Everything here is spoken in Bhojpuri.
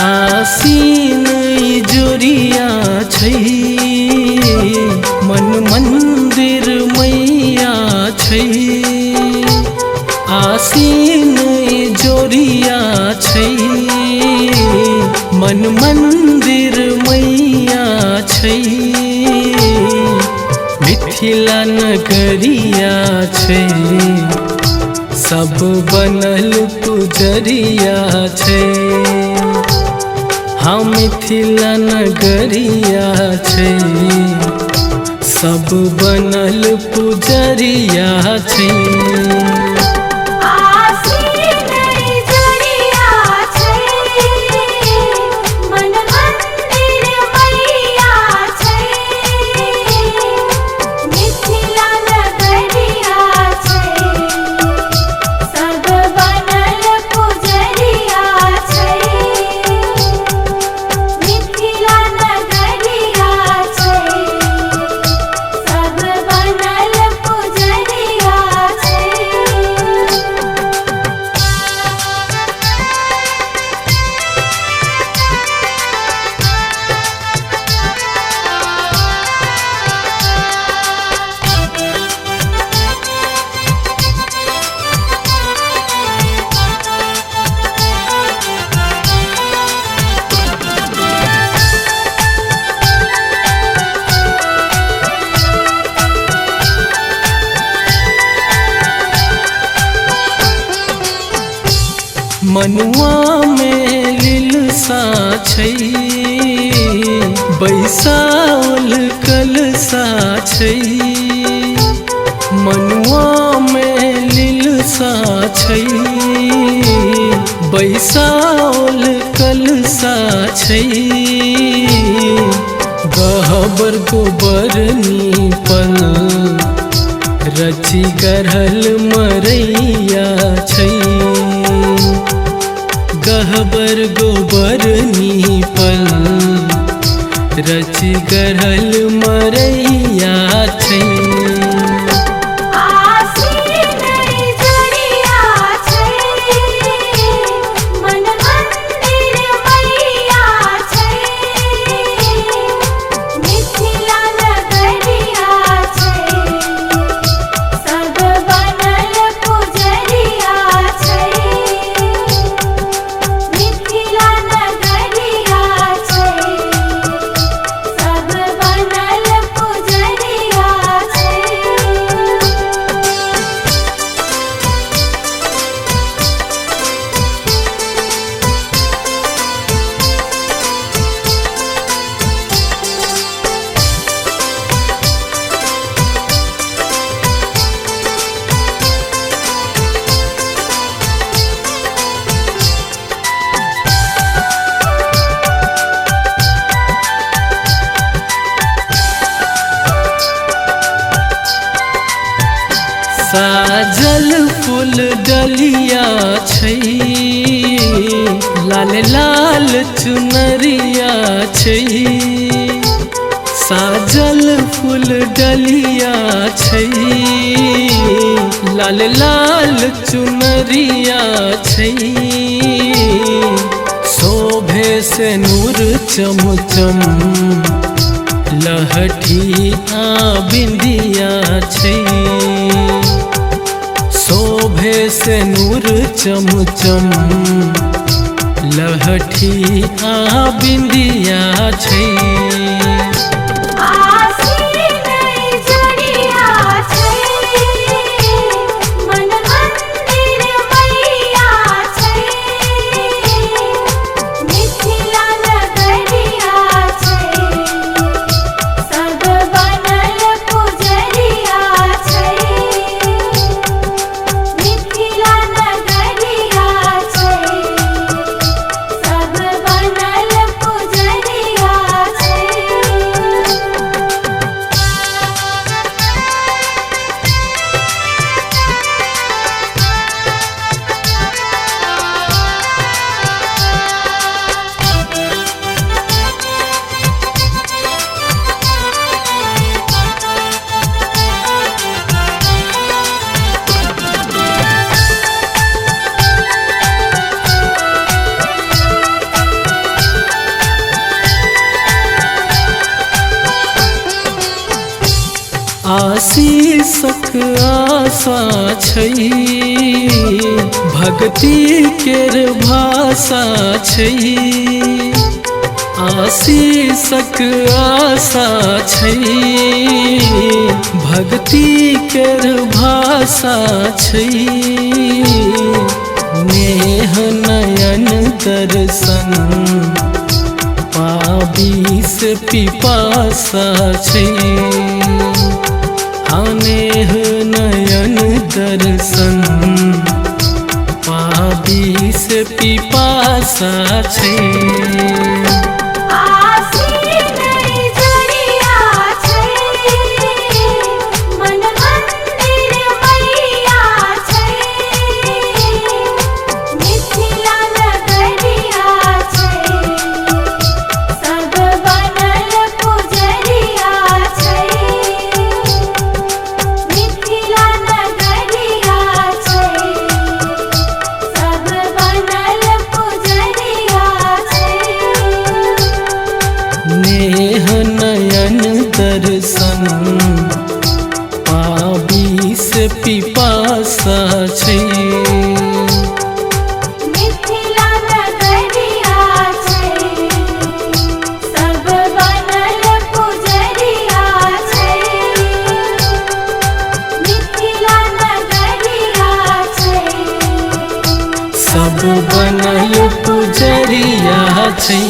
आसीन जोरिया छै मन मंदिर मैया छै। आसीन जोरिया छै मन मंदिर मैया छै। मिथिला नगरिया छै सब बनल पुजरिया छै। हाँ मिथिला नगरिया छै सब बनल पुजरिया छै। मनुआ में लिलसा छै बैसाओल कलसा छै। मनुआ में लिलसा छै बैसाओल कलसा छै। गहबर गोबर नीपल रची गढ़ल मरैया छै। गहबर गोबर नीपल रची गढ़ल मरैया छै। साजल फूल डलिया छै लाल लाल चुनरिया छै। साजल फूल डलिया छै लाल लाल चुनरिया छै। शोभे से नूर चमचम लहठी बिंदिया छै। शोभे से नूर चमचम लहठी बिंदिया छै। आशीषक आशा छै, भक्ति केर भाषा छै। आशीषक आशा छै, भक्ति केर भाषा छै। नेह नयन दर्शन पाबी से पिपासा छै। नेह नयन दर्शन पाबी से पिपासा छै। नेह नयन दर्शन पाबी से पिपासा छै। मिथिला नगरिया छै, सब बनल पुजरिया छै। मिथिला नगरिया छै, सब बनल पुजरिया छै।